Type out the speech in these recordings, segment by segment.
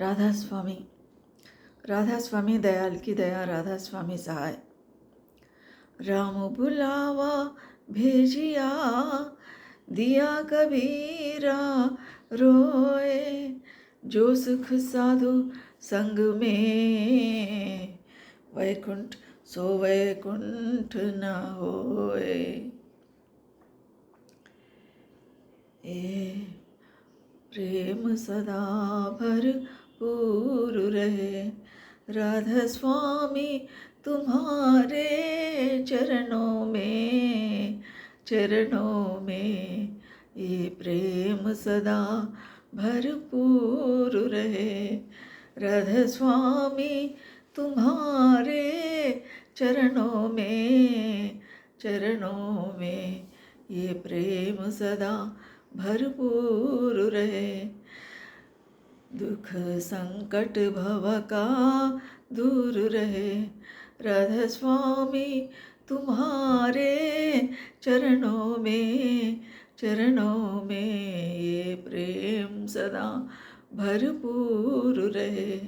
राधा स्वामी, राधा स्वामी दयाल की दया, राधा स्वामी सहाय। राम बुलावा भेजिया, दिया कबीरा रोए, जो सुख साधु संग में, वैकुंठ सो वैकुंठ न होए। ए प्रेम सदा भरपूर रहे, राधा स्वामी तुम्हारे चरणों में, चरणों में। ये प्रेम सदा भरपूर रहे, राधा स्वामी तुम्हारे चरणों में, चरणों में। ये प्रेम सदा भरपूर रहे, दुख संकट भव का दूर रहे, राधा स्वामी तुम्हारे चरणों में, चरणों में। ये प्रेम सदा भरपूर रहे,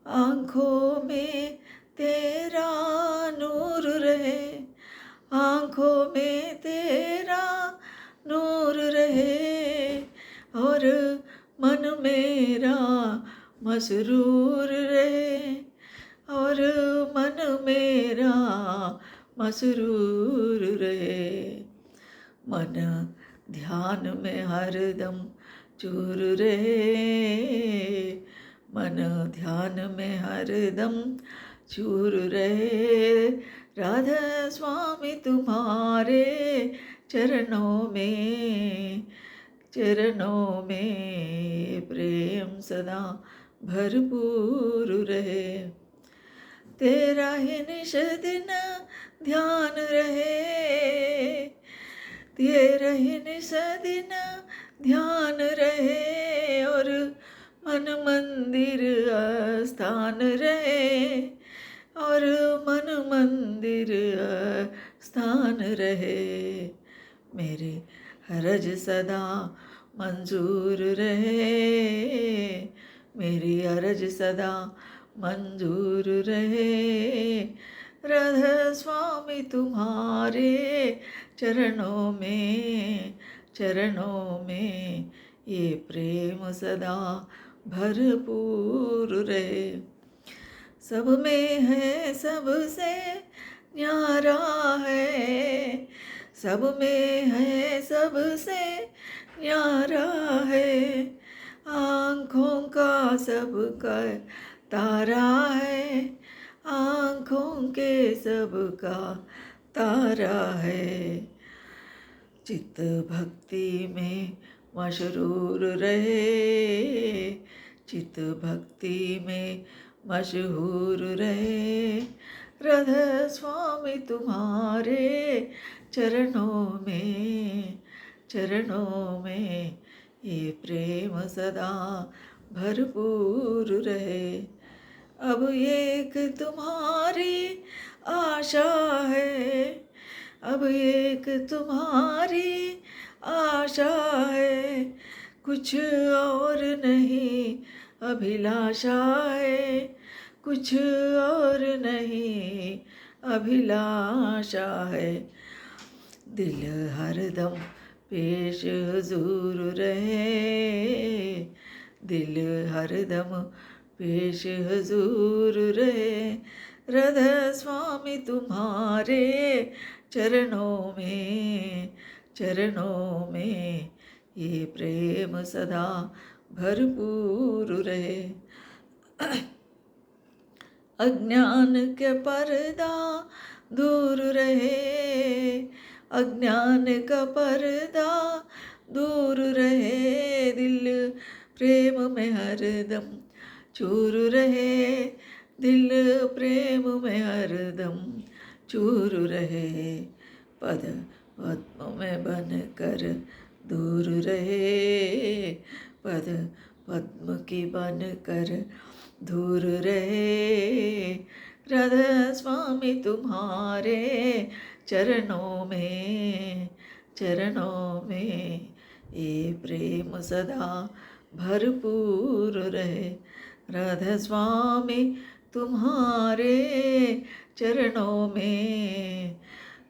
आँखों में तेरा नूर रहे, आँखों में तेरा नूर रहे, और मन मेरा मसरूर रहे, और मन मेरा मसरूर रहे। मन ध्यान में हरदम चूर रहे, मन ध्यान में हरदम चूर रहे, राधा स्वामी तुम्हारे चरणों में, चरणों में। प्रेम सदा भरपूर रहे, तेरा ही निश दिन ध्यान रहे, तेरा ही निश दिन ध्यान रहे, और मन मंदिर स्थान रहे, और मन मंदिर स्थान रहे। मेरे हरज सदा मंजूर रहे, मेरी हरज सदा मंजूर रहे, राधा स्वामी तुम्हारे चरणों में, चरणों में। ये प्रेम सदा भरपूर रहे, सब में है सबसे न्यारा है, सब में है सबसे न्यारा है, आँखों का सबका तारा है, आँखों के सबका तारा है। चित्त भक्ति में मशरूर रहे, चित्त भक्ति में मशहूर रहे, राधा स्वामी तुम्हारे चरणों में, चरणों में। ये प्रेम सदा भरपूर रहे, अब एक तुम्हारी आशा है, अब एक तुम्हारी आशा है, कुछ और नहीं अभिलाषा है, कुछ और नहीं अभिलाषा है। दिल हरदम पेश हुजूर रहे, दिल हरदम पेश हुजूर रहे, राधा स्वामी तुम्हारे चरणों में, चरणों में। ये प्रेम सदा भरपूर रहे, अज्ञान के पर्दा दूर रहे, अज्ञान का पर्दा दूर रहे, दिल प्रेम में हरदम चूर रहे, दिल प्रेम में हरदम चूर रहे, पद पद्म में बन कर दूर रहे, पद पद्म की बन कर दूर रहे, राधा स्वामी तुम्हारे चरणों में, चरणों में। ये प्रेम सदा भरपूर रहे। राधा स्वामी तुम्हारे चरणों में,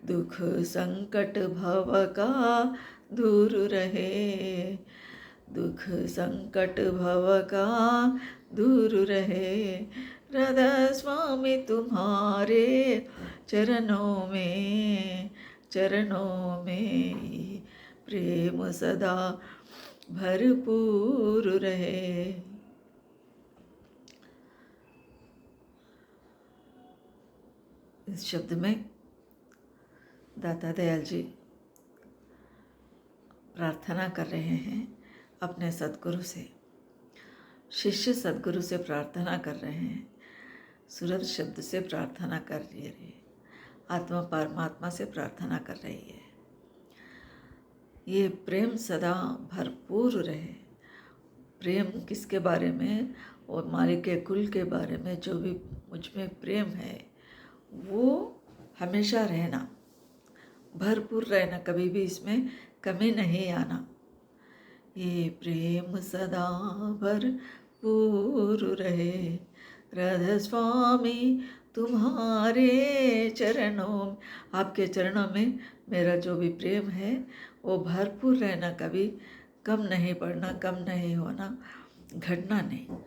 दुख संकट भव का दूर रहे, दुख संकट भव का दूर रहे। राधा स्वामी तुम्हारे चरणों में, चरणों में प्रेम सदा भरपूर रहे। इस शब्द में दाता दयाल जी प्रार्थना कर रहे हैं अपने सद्गुरु से। शिष्य सद्गुरु से प्रार्थना कर रहे हैं, सूरज शब्द से प्रार्थना कर रही है, आत्मा परमात्मा से प्रार्थना कर रही है। ये प्रेम सदा भरपूर रहे। प्रेम किसके बारे में? और मालिक के कुल के बारे में। जो भी मुझ में प्रेम है वो हमेशा रहना, भरपूर रहना, कभी भी इसमें कमी नहीं आना। ये प्रेम सदा भरपूर रहे। राधा स्वामी तुम्हारे चरणों, आपके चरणों में मेरा जो भी प्रेम है वो भरपूर रहना, कभी कम नहीं पड़ना, कम नहीं होना, घटना नहीं।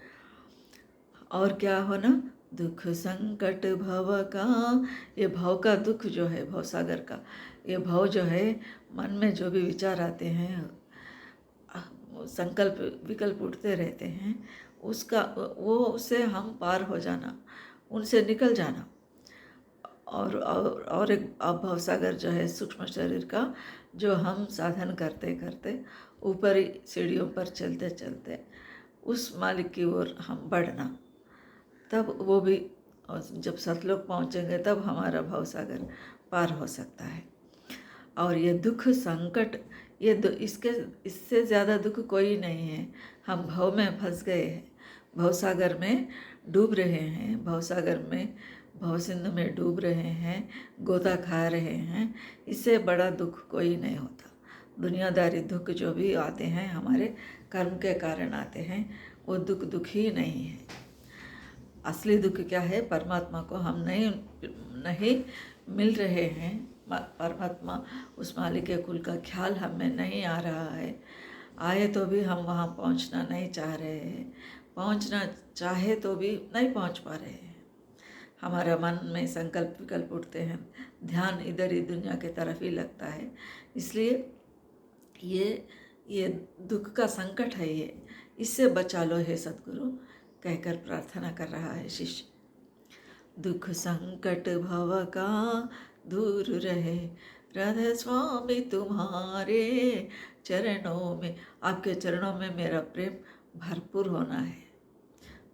और क्या होना? दुख संकट भव का, ये भव का दुख जो है, भव सागर का ये भव जो है, मन में जो भी विचार आते हैं, संकल्प विकल्प उठते रहते हैं, उसका वो उससे हम पार हो जाना, उनसे निकल जाना। और एक भव सागर जो है सूक्ष्म शरीर का, जो हम साधन करते करते ऊपर सीढ़ियों पर चलते चलते उस मालिक की ओर हम बढ़ना, तब वो भी जब सतलोक पहुँचेंगे तब हमारा भव सागर पार हो सकता है। और ये दुख संकट, ये इससे ज़्यादा दुख कोई नहीं है। हम भव में फंस गए हैं, भव सागर में डूब रहे हैं, भव सागर में, भव सिंधु में डूब रहे हैं, गोता खा रहे हैं। इससे बड़ा दुख कोई नहीं होता। दुनियादारी दुख जो भी आते हैं हमारे कर्म के कारण आते हैं, वो दुख ही नहीं है। असली दुख क्या है? परमात्मा को हम नहीं मिल रहे हैं। परमात्मा उस मालिक के कुल का ख्याल हमें नहीं आ रहा है। आए तो भी हम वहाँ पहुँचना नहीं चाह रहे हैं, पहुँचना चाहे तो भी नहीं पहुँच पा रहे हैं। हमारा मन में संकल्प विकल्प उठते हैं, ध्यान इधर ही दुनिया के तरफ ही लगता है। इसलिए ये दुख का संकट है, ये इससे बचा लो हे सद्गुरु, कहकर प्रार्थना कर रहा है शिष्य। दुख संकट भव का दूर रहे। राधा स्वामी तुम्हारे चरणों में, आपके चरणों में मेरा प्रेम भरपूर होना है,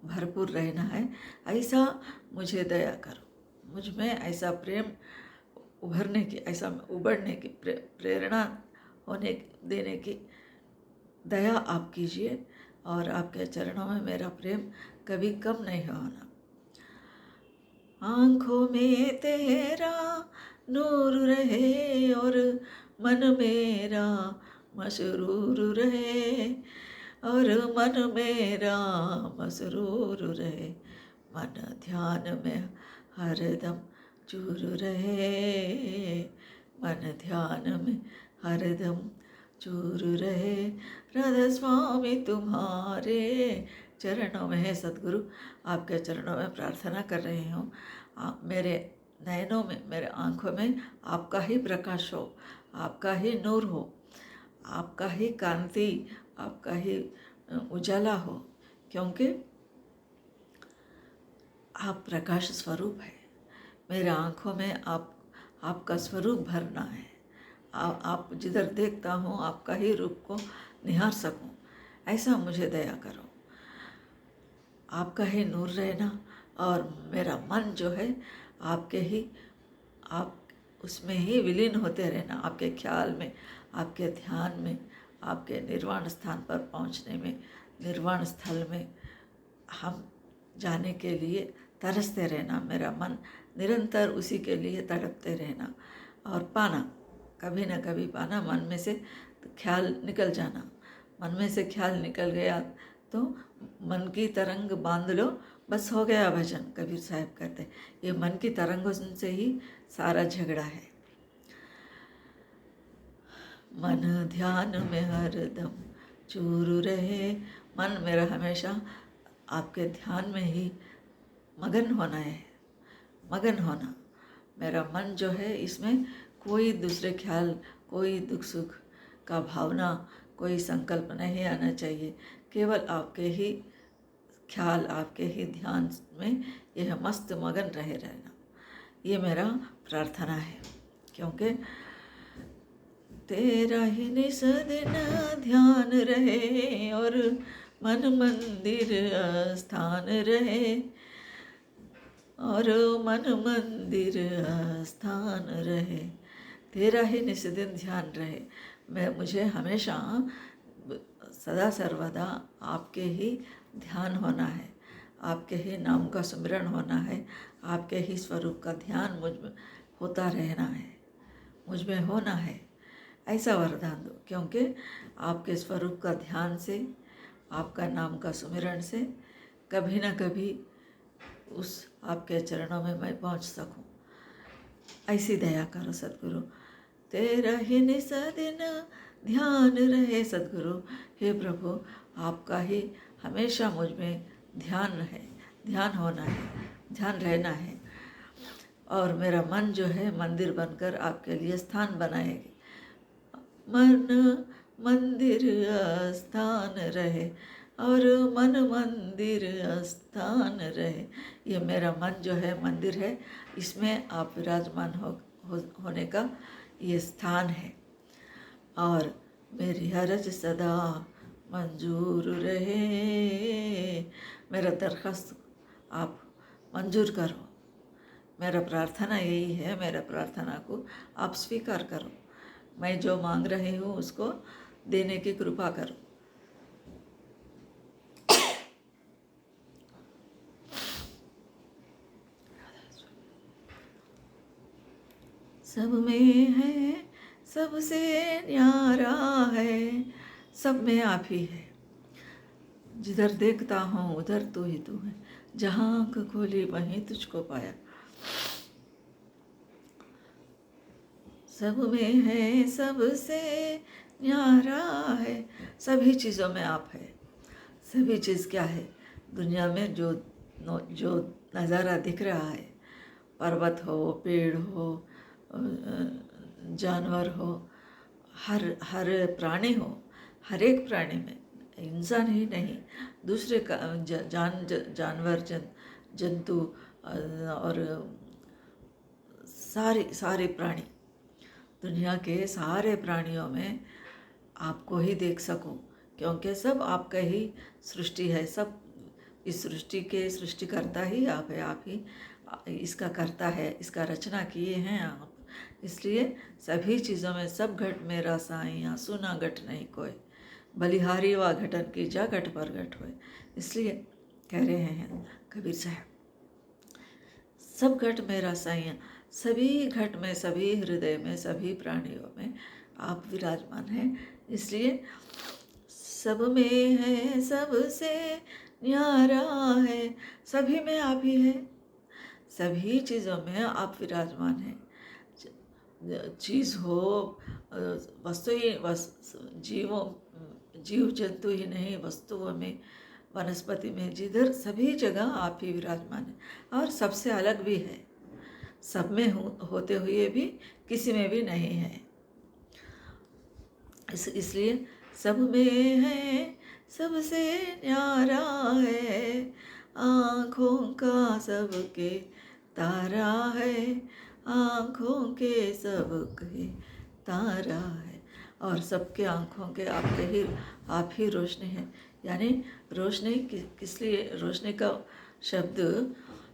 भरपूर रहना है। ऐसा मुझे दया करो, मुझ में ऐसा प्रेम उभरने की, ऐसा उबड़ने की प्रेरणा होने देने की दया आप कीजिए। और आपके चरणों में मेरा प्रेम कभी कम नहीं होना। आँखों में तेरा नूर रहे और मन मेरा मसरूर रहे, और मन मेरा मसरूर रहे। मन ध्यान में हरदम चूर रहे, मन ध्यान में हरदम चूर रहे। राधा स्वामी तुम्हारे चरणों में है सद्गुरु, आपके चरणों में प्रार्थना कर रही हूँ। आप मेरे नयनों में, मेरे आँखों में आपका ही प्रकाश हो, आपका ही नूर हो, आपका ही कांति, आपका ही उजाला हो, क्योंकि आप प्रकाश स्वरूप है। मेरे आँखों में आपका स्वरूप भरना है। आप जिधर देखता हूँ आपका ही रूप को निहार सकूँ, ऐसा मुझे दया करो। आपका ही नूर रहना, और मेरा मन जो है आपके ही, आप उसमें ही विलीन होते रहना, आपके ख्याल में, आपके ध्यान में, आपके निर्वाण स्थान पर पहुँचने में, निर्वाण स्थल में हम जाने के लिए तरसते रहना। मेरा मन निरंतर उसी के लिए तड़पते रहना और पाना, कभी न कभी पाना, मन में से ख्याल निकल जाना, मन में से ख्याल निकल गया तो मन की तरंग बांध लो, बस हो गया भजन। कबीर साहब कहते ये मन की तरंगों से ही सारा झगड़ा है। मन ध्यान में हरदम चूर रहे, मन मेरा हमेशा आपके ध्यान में ही मगन होना है, मगन होना। मेरा मन जो है इसमें कोई दूसरे ख्याल, कोई दुख सुख का भावना, कोई संकल्प नहीं आना चाहिए। केवल आपके ही ख्याल, आपके ही ध्यान में यह मस्त मगन रहे रहना, ये मेरा प्रार्थना है। क्योंकि तेरा ही निस दिन ध्यान रहे और मन मंदिर स्थान रहे, और मन मंदिर स्थान रहे। तेरा ही निस दिन ध्यान रहे, मुझे हमेशा सदा सर्वदा आपके ही ध्यान होना है, आपके ही नाम का स्मरण होना है, आपके ही स्वरूप का ध्यान मुझ में होता रहना है, मुझ में होना है। ऐसा वरदान दो, क्योंकि आपके स्वरूप का ध्यान से, आपका नाम का सुमिरन से कभी न कभी उस आपके चरणों में मैं पहुंच सकूं। ऐसी दया करो सद्गुरु। तेरा ही निस दिन ध्यान रहे सद्गुरु। हे प्रभु, आपका ही हमेशा मुझ में ध्यान है, ध्यान होना है, ध्यान रहना है। और मेरा मन जो है मंदिर बनकर आपके लिए स्थान बनाएगी। मन मंदिर स्थान रहे और मन मंदिर स्थान रहे। ये मेरा मन जो है मंदिर है, इसमें आप विराजमान होने का ये स्थान है। और मेरी हरज सदा मंजूर रहे, मेरा दरख्वास्त आप मंजूर करो। मेरा प्रार्थना यही है, मेरा प्रार्थना को आप स्वीकार करो। मैं जो मांग रही हूँ उसको देने की कृपा करो। सब में है, सबसे न्यारा है, सब में आप ही है। जिधर देखता हूँ उधर तू ही तू है, जहाँ आँख खोली वहीं तुझको पाया। सब में है, सबसे न्यारा है, सभी चीज़ों में आप है। सभी चीज़ क्या है? दुनिया में जो नज़ारा दिख रहा है, पर्वत हो, पेड़ हो, जानवर हो, हर प्राणी हो, हर एक प्राणी में, इंसान ही नहीं, दूसरे का जानवर जंतु और सारे प्राणी, दुनिया के सारे प्राणियों में आपको ही देख सकूं, क्योंकि सब आपका ही सृष्टि है। सब इस सृष्टि के सृष्टिकर्ता ही आप है, आप ही इसका करता है, इसका रचना किए हैं आप। इसलिए सभी चीज़ों में सब घट मेरा साईं, सुना घट नहीं कोई, बलिहारी व घटन की जा घट पर घट होए। इसलिए कह रहे हैं कबीर साहब, सब घट मेरा साईं, सभी घट में, सभी हृदय में, सभी प्राणियों में आप विराजमान हैं। इसलिए सब में है, सबसे न्यारा है, सभी में आप ही है, सभी चीज़ों में आप विराजमान हैं। चीज़ हो, वस्तु ही, जीव जंतु ही नहीं, वस्तुओं में, वनस्पति में, जिधर सभी जगह आप ही विराजमान हैं। और सबसे अलग भी है, सब में होते हुए भी किसी में भी नहीं है। इसलिए सब में है, सबसे न्यारा है, आँखों का सबके तारा है, आँखों के सबके तारा है। और सबके आँखों के आपके ही, आप ही रोशनी है। यानी रोशनी किस लिए? रोशनी का शब्द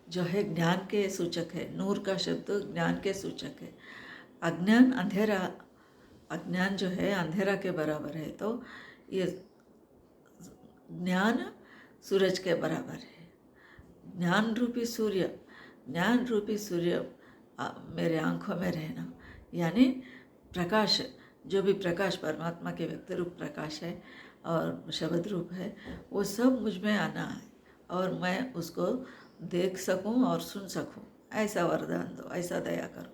जो है ज्ञान के सूचक है, नूर का शब्द ज्ञान के सूचक है। अज्ञान अंधेरा, अज्ञान जो है अंधेरा के बराबर है, तो ये ज्ञान सूरज के बराबर है। ज्ञान रूपी सूर्य, ज्ञान रूपी सूर्य मेरे आँखों में रहना, यानी प्रकाश, जो भी प्रकाश परमात्मा के व्यक्ति रूप प्रकाश है, और शब्द रूप है, वो सब मुझ में आना है और मैं उसको देख सकूं और सुन सकूं। ऐसा वरदान दो, ऐसा दया करो।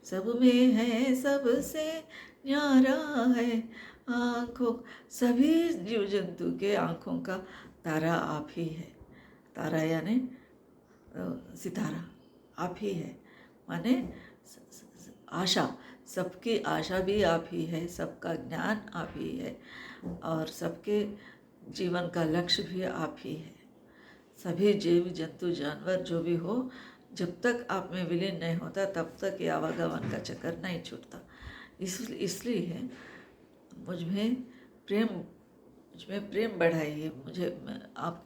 सब में है सबसे न्यारा है आँखों, सभी जीव जंतु के आँखों का तारा आप ही है। तारा यानी सितारा आप ही है, माने आशा, सबकी आशा भी आप ही है, सबका ज्ञान आप ही है और सबके जीवन का लक्ष्य भी आप ही है। सभी जीव जंतु जानवर जो भी हो, जब तक आप में विलीन नहीं होता तब तक ये आवागमन का चक्कर नहीं छूटता। इसलिए मुझ में प्रेम बढ़ाइए, मुझे आप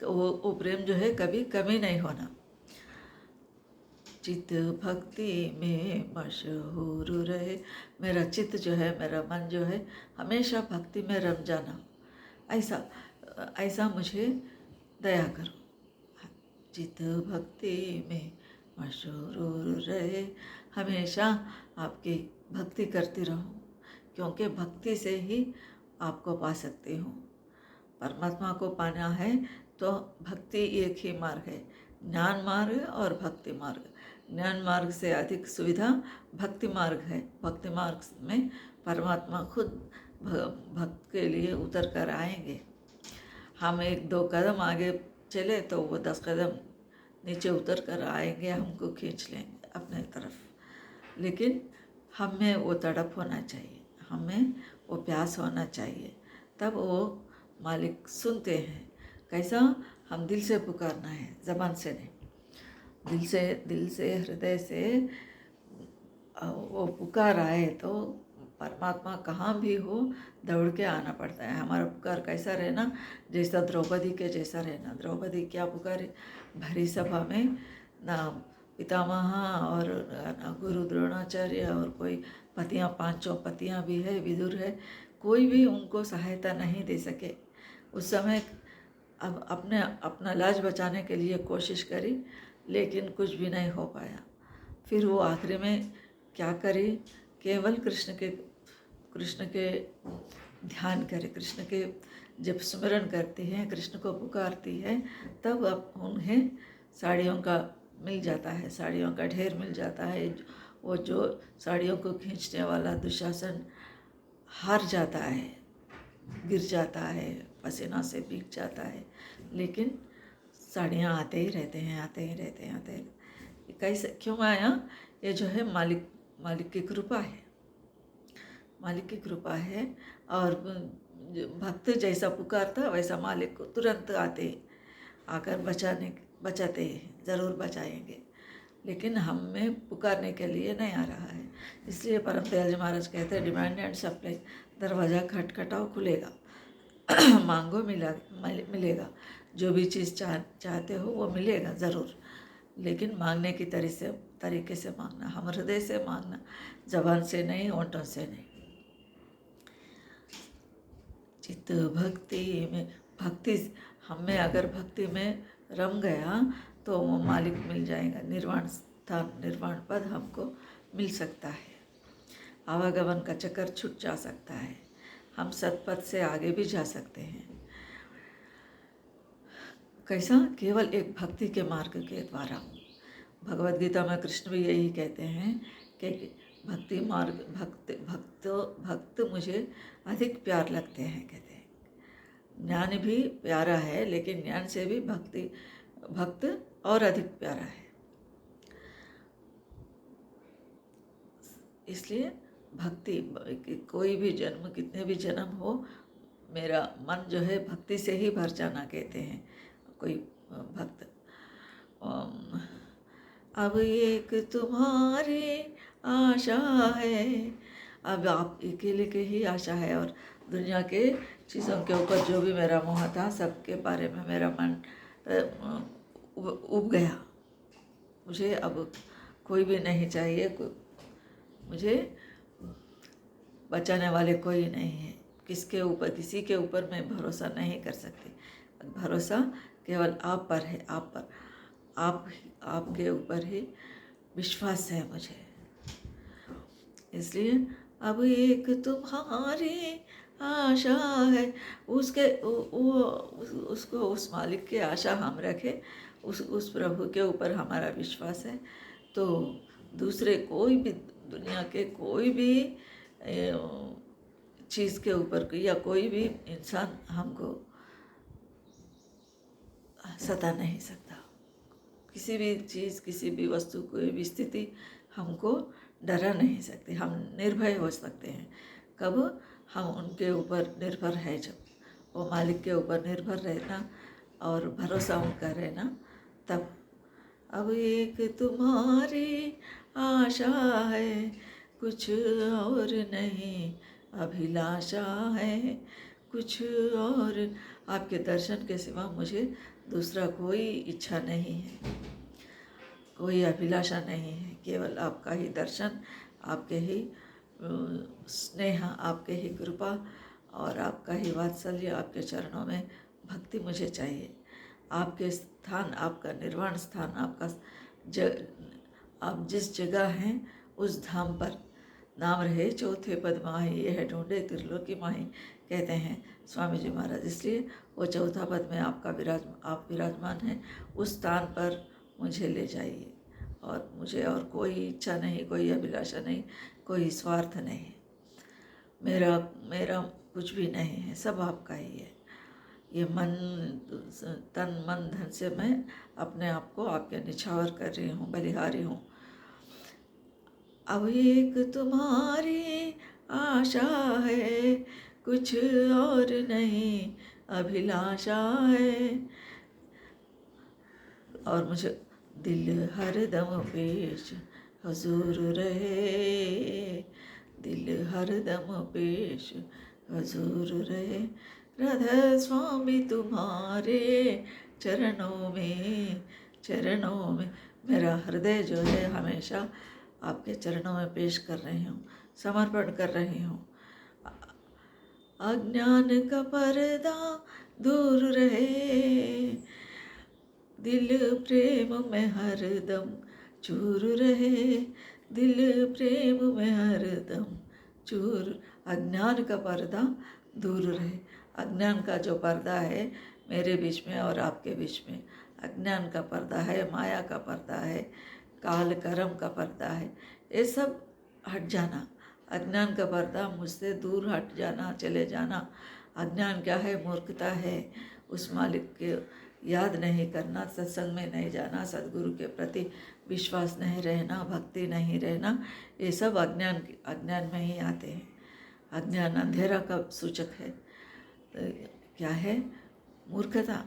वो प्रेम जो है कभी कमी नहीं होना। चित्त भक्ति में मशहूर रहे, मेरा चित्त जो है, मेरा मन जो है हमेशा भक्ति में रम जाना, ऐसा मुझे दया करो। चित्त भक्ति में मशहूर रहे, हमेशा आपकी भक्ति करती रहूं, क्योंकि भक्ति से ही आपको पा सकती हूँ। परमात्मा को पाना है तो भक्ति एक ही मार्ग है, ज्ञान मार्ग और भक्ति मार्ग। ज्ञान मार्ग से अधिक सुविधा भक्ति मार्ग है। भक्ति मार्ग में परमात्मा खुद भक्त के लिए उतर कर आएंगे। हम 1-2 कदम आगे चले तो वो 10 कदम नीचे उतर कर आएंगे, हमको खींच लेंगे अपने तरफ। लेकिन हमें वो तड़प होना चाहिए, हमें वो प्यास होना चाहिए, तब वो मालिक सुनते हैं। कैसा? हम दिल से पुकारना है, ज़बान से नहीं। दिल से हृदय से वो पुकार आए तो परमात्मा कहाँ भी हो दौड़ के आना पड़ता है। हमारा पुकार कैसा रहना? जैसा द्रौपदी के जैसा रहना। द्रौपदी क्या पुकारे? भरी सभा में ना पितामह और ना गुरु द्रोणाचार्य और कोई पतियाँ, 5 पतियाँ भी है, विदुर है, कोई भी उनको सहायता नहीं दे सके। उस समय अब अपना लाज बचाने के लिए कोशिश करी, लेकिन कुछ भी नहीं हो पाया। फिर वो आखिरी में क्या करी? केवल कृष्ण के ध्यान करे, कृष्ण के जब स्मरण करती हैं, कृष्ण को पुकारती है, तब अब उन्हें साड़ियों का मिल जाता है, साड़ियों का ढेर मिल जाता है। वो जो साड़ियों को खींचने वाला दुशासन हार जाता है, गिर जाता है, पसीना से भीग जाता है, लेकिन साड़ियाँ आते ही रहते हैं। कैसे, क्यों आया? ये जो है मालिक की कृपा है, मालिक की कृपा है। और भक्त जैसा पुकारता वैसा मालिक को तुरंत आकर बचाते हैं, ज़रूर बचाएंगे। लेकिन हमें पुकारने के लिए नहीं आ रहा है। इसलिए परम दयाल जी महाराज कहते हैं, डिमांड एंड सप्लाई, दरवाज़ा खटखटाओ खुलेगा, मांगो मिलेगा। जो भी चीज़ चाहते हो वो मिलेगा ज़रूर, लेकिन मांगने की तरीके से मांगना, हम हृदय से मांगना, जबान से नहीं, होंठों से नहीं। चित्त भक्ति में, भक्ति हमें अगर भक्ति में रम गया तो वो मालिक मिल जाएगा, निर्वाण स्थान, निर्वाण पद हमको मिल सकता है, आवागमन का चक्कर छूट जा सकता है, हम सतपथ से आगे भी जा सकते हैं। कैसा? केवल एक भक्ति के मार्ग के द्वारा। भगवद गीता में कृष्ण भी यही कहते हैं कि भक्ति मार्ग, भक्त मुझे अधिक प्यार लगते हैं, कहते हैं। ज्ञान भी प्यारा है, लेकिन ज्ञान से भी भक्त और अधिक प्यारा है। इसलिए भक्ति, कोई भी जन्म, कितने भी जन्म हो, मेरा मन जो है भक्ति से ही भर जाना, कहते हैं कोई भक्त। अब एक तुम्हारी आशा है, अब आप अकेले के ही आशा है, और दुनिया के चीज़ों के ऊपर जो भी मेरा मोह था, सबके बारे में मेरा मन उब गया। मुझे अब कोई भी नहीं चाहिए, मुझे बचाने वाले कोई नहीं है। किसी के ऊपर मैं भरोसा नहीं कर सकती। भरोसा केवल आप पर है, आपके ऊपर ही विश्वास है मुझे। इसलिए अब एक तुम्हारी आशा है। उसके उसको उस मालिक की आशा हम रखें, उस प्रभु के ऊपर हमारा विश्वास है, तो दूसरे कोई भी दुनिया के कोई भी चीज़ के ऊपर या कोई भी इंसान हमको सता नहीं सकता। किसी भी चीज़, किसी भी वस्तु, कोई भी स्थिति हमको डरा नहीं सकती। हम निर्भय हो सकते हैं कब हम उनके ऊपर निर्भर है, जब वो मालिक के ऊपर निर्भर रहना और भरोसा उनका रहना, तब। अब एक तुम्हारी आशा है, कुछ और नहीं अभिलाषा है, कुछ और। आपके दर्शन के सिवा मुझे दूसरा कोई इच्छा नहीं है, कोई अभिलाषा नहीं है। केवल आपका ही दर्शन, आपके ही स्नेह, आपके ही कृपा और आपका ही वात्सल्य, आपके चरणों में भक्ति मुझे चाहिए। आपके स्थान, आपका निर्वाण स्थान, आप जिस जगह हैं उस धाम पर नाम रहे चौथे पद माही, यह ढूंढे त्रिलोकी माही, कहते हैं स्वामी जी महाराज। इसलिए वो चौथा पद में आप विराजमान हैं, उस स्थान पर मुझे ले जाइए। और मुझे और कोई इच्छा नहीं, कोई अभिलाषा नहीं, कोई स्वार्थ नहीं। मेरा कुछ भी नहीं है, सब आपका ही है। ये तन मन धन से मैं अपने आप को आपके निछावर कर रही हूँ, बलिहारी हूँ। अब एक तुम्हारी आशा है, कुछ और नहीं अभिलाषा है। और मुझे दिल हरदम पेश हजूर रहे, दिल हरदम पेश हजूर रहे। राधा स्वामी तुम्हारे चरणों में मेरा हृदय जो है हमेशा आपके चरणों में पेश कर रही हूँ, समर्पण कर रही हूँ। अज्ञान का पर्दा दूर रहे, दिल प्रेम में हरदम चूर रहे, दिल प्रेम में हरदम चूर। अज्ञान का पर्दा दूर रहे। अज्ञान का जो पर्दा है मेरे बीच में और आपके बीच में, अज्ञान का पर्दा है, माया का पर्दा है, काल कर्म का पर्दा है, ये सब हट जाना। अज्ञान का पर्दा मुझसे दूर हट जाना, चले जाना। अज्ञान क्या है? मूर्खता है। उस मालिक के याद नहीं करना, सत्संग में नहीं जाना, सद्गुरु के प्रति विश्वास नहीं रहना, भक्ति नहीं रहना, ये सब अज्ञान में ही आते हैं। अज्ञान अंधेरा का सूचक है। तो क्या है? मूर्खता।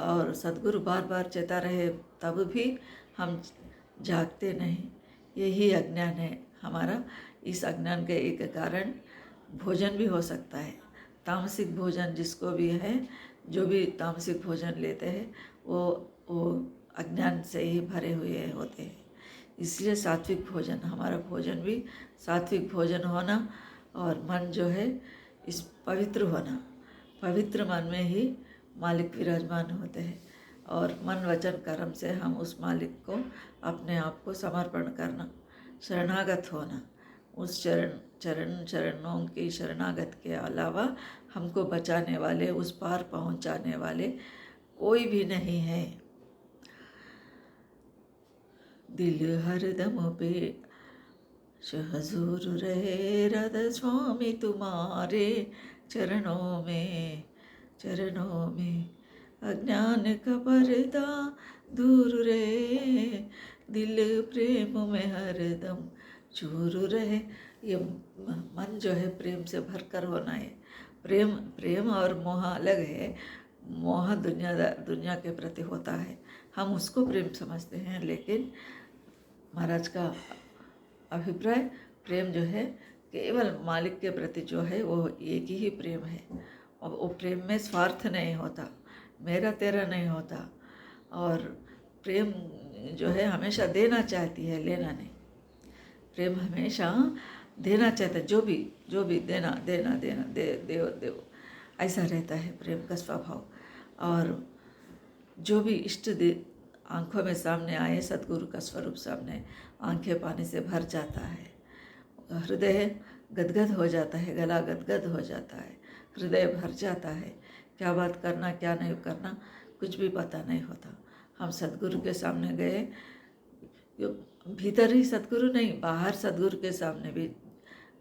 और सद्गुरु बार बार चेता रहे तब भी हम जागते नहीं, यही अज्ञान है हमारा। इस अज्ञान के एक कारण भोजन भी हो सकता है। तामसिक भोजन जिसको भी है, जो भी तामसिक भोजन लेते हैं वो अज्ञान से ही भरे हुए होते हैं। इसलिए सात्विक भोजन, हमारा भोजन भी सात्विक भोजन होना, और मन जो है इस पवित्र होना। पवित्र मन में ही मालिक विराजमान होते हैं, और मन वचन कर्म से हम उस मालिक को अपने आप को समर्पण करना, शरणागत होना। उस चरणों की शरणागत के अलावा हमको बचाने वाले, उस पार पहुंचाने वाले कोई भी नहीं है। दिल हरदम पे हजूर रहे, राधा स्वामी तुम्हारे चरणों में अज्ञान का पर्दा दूर रहे, दिल प्रेम में हरदम चूर रहे। ये मन जो है प्रेम से भरकर होना है। प्रेम और मोह अलग है। मोह दुनिया के प्रति होता है, हम उसको प्रेम समझते हैं, लेकिन महाराज का अभिप्राय प्रेम जो है केवल मालिक के प्रति जो है वो एक ही प्रेम है। और वो प्रेम में स्वार्थ नहीं होता, मेरा तेरा नहीं होता। और प्रेम जो है हमेशा देना चाहती है, लेना नहीं। प्रेम हमेशा देना चाहता है, जो भी देना देव ऐसा रहता है प्रेम का स्वभाव। और जो भी इष्ट आंखों में सामने आए, सद्गुरु का स्वरूप सामने, आंखें पानी से भर जाता है, हृदय गदगद हो जाता है, गला गदगद हो जाता है, हृदय भर जाता है। क्या बात करना क्या नहीं करना कुछ भी पता नहीं होता। हम सद्गुरु के सामने गए, भीतर ही सद्गुरु नहीं, बाहर सद्गुरु के सामने भी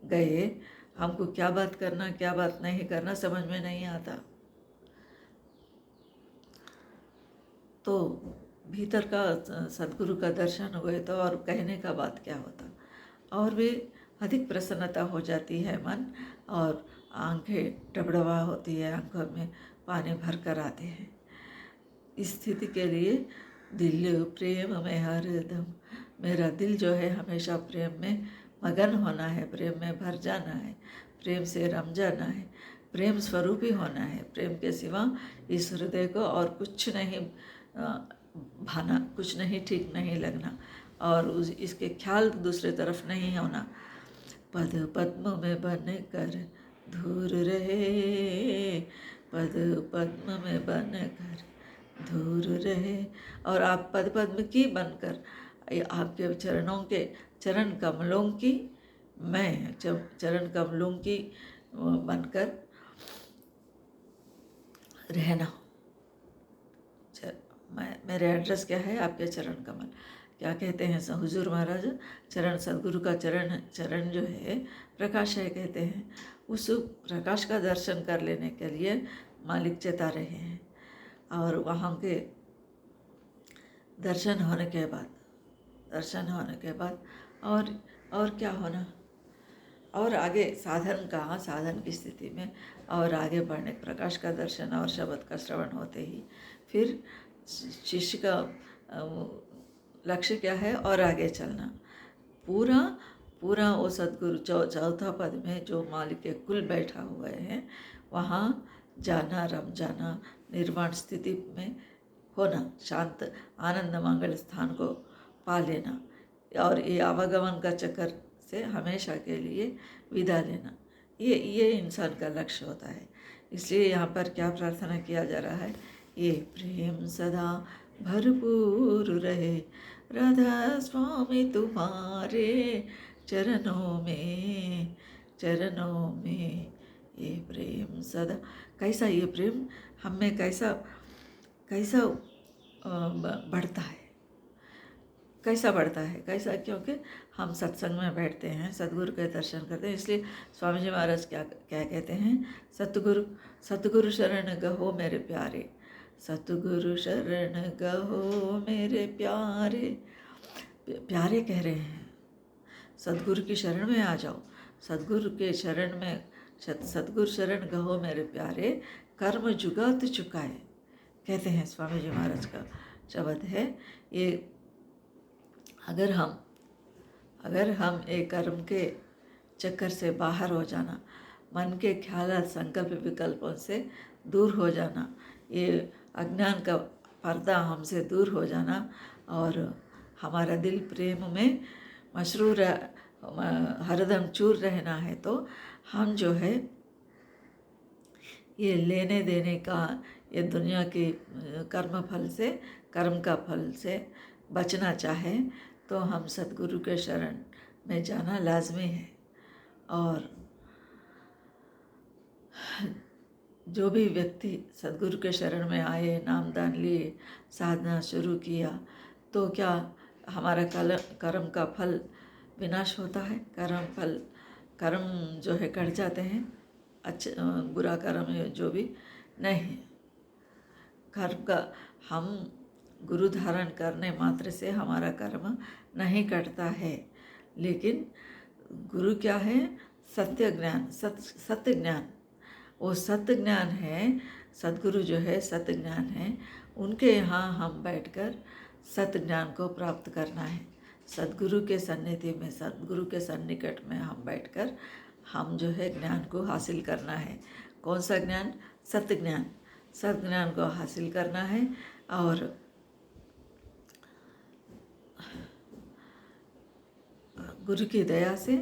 गए, हमको क्या बात करना क्या बात नहीं करना समझ में नहीं आता। तो भीतर का सद्गुरु का दर्शन हुए तो और कहने का बात क्या होता, और भी अधिक प्रसन्नता हो जाती है मन, और आंखें डबडबा होती है, आंखों में पानी भर कर आते हैं। इस स्थिति के लिए दिल प्रेम में हरदम, मेरा दिल जो है हमेशा प्रेम में मगन होना है, प्रेम में भर जाना है, प्रेम से रम जाना है, प्रेम स्वरूप ही होना है। प्रेम के सिवा इस हृदय को और कुछ नहीं भाना, कुछ नहीं ठीक नहीं लगना, और इसके ख्याल दूसरे तरफ नहीं होना। पद पद्म में बन कर धूर रहे, पद पद्म में बन कर धूर रहे, और आप पद पद्म की बनकर, आपके चरणों के चरण कमलों की, मैं चरण कमलों की बनकर रहना। मेरे एड्रेस क्या है, आपके चरण कमल। क्या कहते हैं हुजूर महाराज, चरण सद्गुरु का चरण जो है प्रकाश है कहते हैं। उस प्रकाश का दर्शन कर लेने के लिए मालिक चेता रहे हैं, और वहाँ के दर्शन होने के बाद और क्या होना, और आगे साधन कहाँ, साधन की स्थिति में और आगे बढ़ने, प्रकाश का दर्शन और शब्द का श्रवण होते ही फिर शिष्य का लक्ष्य क्या है, और आगे चलना। पूरा वो सद्गुरु चौथा पद में जो मालिक के कुल बैठा हुए हैं, वहाँ जाना, रम जाना, निर्वाण स्थिति में होना, शांत आनंद मंगल स्थान को पा लेना, और ये आवागमन का चक्कर से हमेशा के लिए विदा लेना, ये इंसान का लक्ष्य होता है। इसलिए यहाँ पर क्या प्रार्थना किया जा रहा है, ये प्रेम सदा भरपूर रहे, राधा स्वामी तुम्हारे चरणों में ये प्रेम सदा। कैसा ये प्रेम हम में कैसा बढ़ता है, कैसा, क्योंकि हम सत्संग में बैठते हैं, सद्गुरु के दर्शन करते हैं। इसलिए स्वामी जी महाराज क्या कहते हैं, सतगुरु शरण गहो मेरे प्यारे, सतगुरु शरण गहो मेरे प्यारे। प्यारे कह रहे हैं, सद्गुरु की शरण में आ जाओ, सद्गुरु के शरण में, सद्गुरु शरण गहो मेरे प्यारे, कर्म जुगात चुकाए, कहते हैं स्वामी जी महाराज का शब्द है ये। अगर हम एक कर्म के चक्कर से बाहर हो जाना, मन के ख्याल संकल्प विकल्पों से दूर हो जाना, ये अज्ञान का पर्दा हमसे दूर हो जाना, और हमारा दिल प्रेम में मशरूर हरदम चूर रहना है, तो हम जो है ये लेने देने का, ये दुनिया के कर्म का फल से बचना चाहे तो हम सद्गुरु के शरण में जाना लाजमी है। और जो भी व्यक्ति सद्गुरु के शरण में आए, नामदान लिए, साधना शुरू किया, तो क्या हमारा कर्म का फल विनाश होता है? कर्म जो है कट जाते हैं, अच्छा बुरा कर्म जो भी नहीं। कर्म का हम गुरु धारण करने मात्र से हमारा कर्म नहीं कटता है, लेकिन गुरु क्या है? सत्य ज्ञान, सत्य ज्ञान, वो सत्य ज्ञान है। सद्गुरु जो है सत्य ज्ञान है, उनके यहाँ हम बैठकर सत्य ज्ञान को प्राप्त करना है। सद्गुरु के सन्निधि में, सद्गुरु के सन्निकट में हम बैठकर हम जो है ज्ञान को हासिल करना है। कौन सा ज्ञान? सत्य ज्ञान। सत्य ज्ञान को हासिल करना है, और गुरु की दया से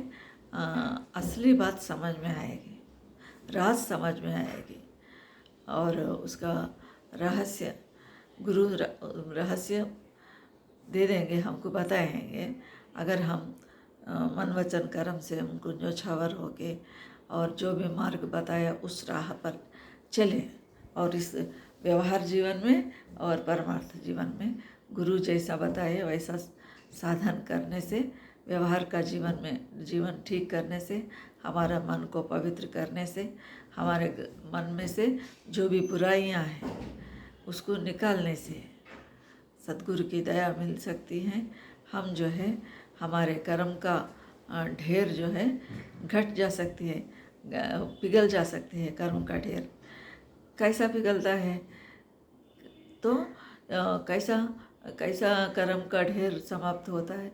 असली बात समझ में आएगी, राज समझ में आएगी, और उसका रहस्य गुरु रहस्य दे देंगे, हमको बताएंगे। अगर हम मन वचन कर्म से उनको न्योछावर होके और जो भी मार्ग बताया उस राह पर चले, और इस व्यवहार जीवन में और परमार्थ जीवन में गुरु जैसा बताए वैसा साधन करने से, व्यवहार का जीवन ठीक करने से, हमारा मन को पवित्र करने से, हमारे मन में से जो भी बुराइयां हैं उसको निकालने से सद्गुरु की दया मिल सकती है। हम जो है हमारे कर्म का ढेर जो है घट जा सकती है, पिघल जा सकती है। कर्म का ढेर कैसा पिघलता है तो कैसा कैसा कर्म का ढेर समाप्त होता है?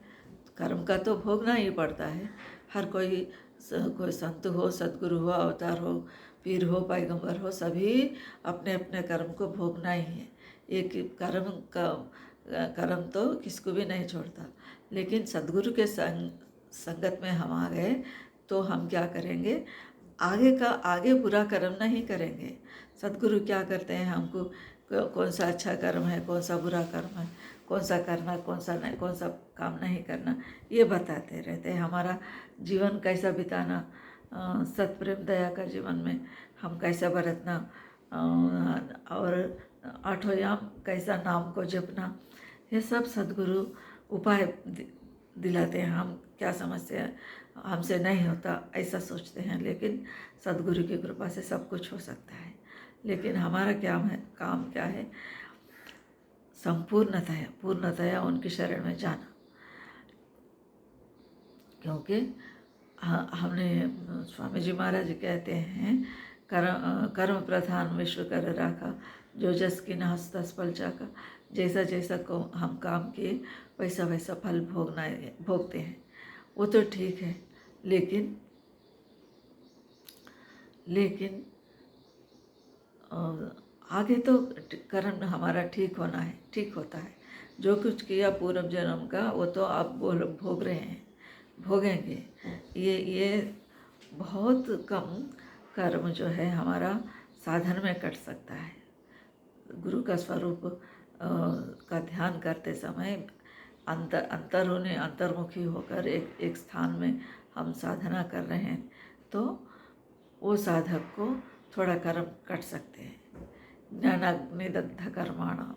कर्म का तो भोगना ही पड़ता है। हर कोई संत हो, सद्गुरु हो, अवतार हो, पीर हो, पैगंबर हो, सभी अपने अपने कर्म को भोगना ही है। एक कर्म तो किसको भी नहीं छोड़ता। लेकिन सद्गुरु के संगत में हम आ गए तो हम क्या करेंगे, आगे बुरा कर्म नहीं करेंगे। सद्गुरु क्या करते हैं, हमको कौन सा अच्छा कर्म है, कौन सा बुरा कर्म है, कौन सा करना, कौन सा नहीं, कौन सा काम नहीं करना, ये बताते रहते हैं। हमारा जीवन कैसा बिताना, सत्प्रेम दया का जीवन में हम कैसा बरतना, और आठों याम कैसा नाम को जपना, ये सब सद्गुरु उपाय दिलाते हैं। हम क्या समझते हैं हमसे नहीं होता ऐसा सोचते हैं, लेकिन सद्गुरु की कृपा से सब कुछ हो सकता है। लेकिन हमारा काम क्या है, पूर्णतया उनकी शरण में जाना। क्योंकि हमने स्वामी जी महाराज जी कहते हैं, कर्म प्रधान विश्व कर राखा, जो जस की नास तस फल चाका। जैसा जैसा को हम काम किए वैसा वैसा फल भोगते हैं। वो तो ठीक है, लेकिन आगे तो कर्म हमारा ठीक होता है। जो कुछ किया पूर्व जन्म का वो तो आप भोग रहे हैं, भोगेंगे। ये बहुत कम कर्म जो है हमारा साधन में कट सकता है। गुरु का स्वरूप का ध्यान करते समय अंतर्मुखी होकर एक स्थान में हम साधना कर रहे हैं तो वो साधक को थोड़ा कर्म कट सकते हैं। ज्ञानाग्निदग्ध कर्माणा,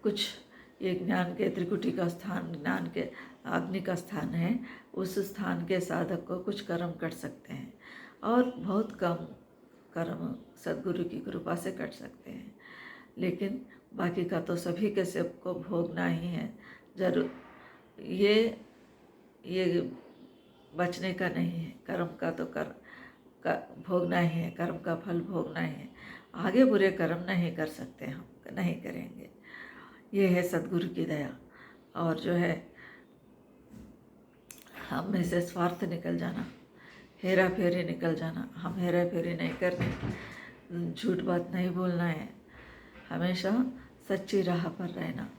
कुछ ये ज्ञान के त्रिकुटी का स्थान, ज्ञान के अग्नि का स्थान है, उस स्थान के साधक को कुछ कर्म कट सकते हैं, और बहुत कम कर्म सद्गुरु की कृपा से कट सकते हैं। लेकिन बाकी का तो सभी के सबको भोगना ही है जरूर। ये बचने का नहीं है। कर्म का तो भोगना ही है, कर्म का फल भोगना ही है। आगे बुरे कर्म नहीं कर सकते, हम नहीं करेंगे। ये है सद्गुरु की दया। और जो है हम में से स्वार्थ निकल जाना, हेरा फेरी निकल जाना। हम हेरा फेरी नहीं करनी, झूठ बात नहीं बोलना है, हमेशा सच्ची राह पर रहना।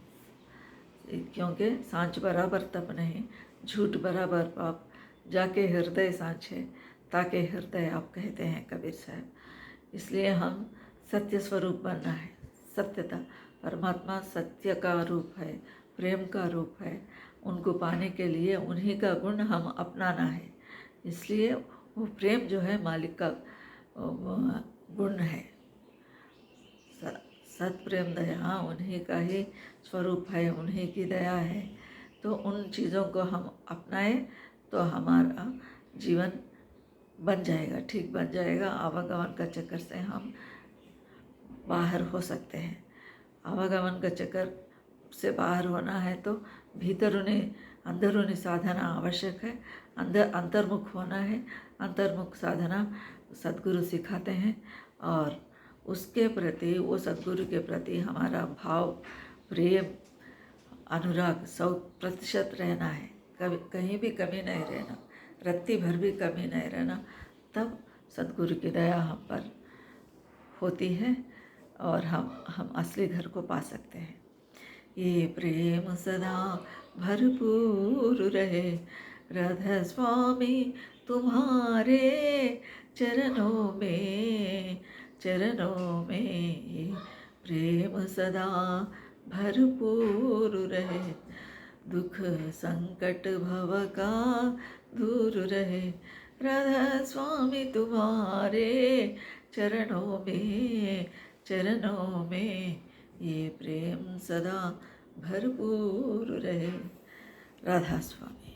क्योंकि सांच बराबर तप नहीं, झूठ बराबर पाप, जाके हृदय सांचे ताके हृदय आप, कहते हैं कबीर साहब। इसलिए हम सत्य स्वरूप बनना है। सत्यता, परमात्मा सत्य का रूप है, प्रेम का रूप है। उनको पाने के लिए उन्हीं का गुण हम अपनाना है। इसलिए वो प्रेम जो है मालिक का गुण है। सत्प्रेम दया उन्हीं का ही स्वरूप है, उन्हीं की दया है। तो उन चीज़ों को हम अपनाएं तो हमारा जीवन बन जाएगा, ठीक बन जाएगा। आवागमन का चक्कर से हम बाहर हो सकते हैं। आवागमन का चक्कर से बाहर होना है तो अंदरूनी साधना आवश्यक है। अंतर्मुख होना है। अंतर्मुख साधना सद्गुरु सिखाते हैं, और उसके प्रति, वो सद्गुरु के प्रति हमारा भाव, प्रेम, अनुराग 100% रहना है। कहीं भी कमी नहीं रहना, रत्ती भर भी कमी नहीं रहना। तब सद्गुरु की दया हम पर होती है और हम असली घर को पा सकते हैं। ये प्रेम सदा भरपूर रहे, राधा स्वामी तुम्हारे चरणों में ये प्रेम सदा भरपूर रहे। दुख संकट भव का दूर रहे। राधा स्वामी तुम्हारे चरणों में ये प्रेम सदा भरपूर रहे। राधा स्वामी।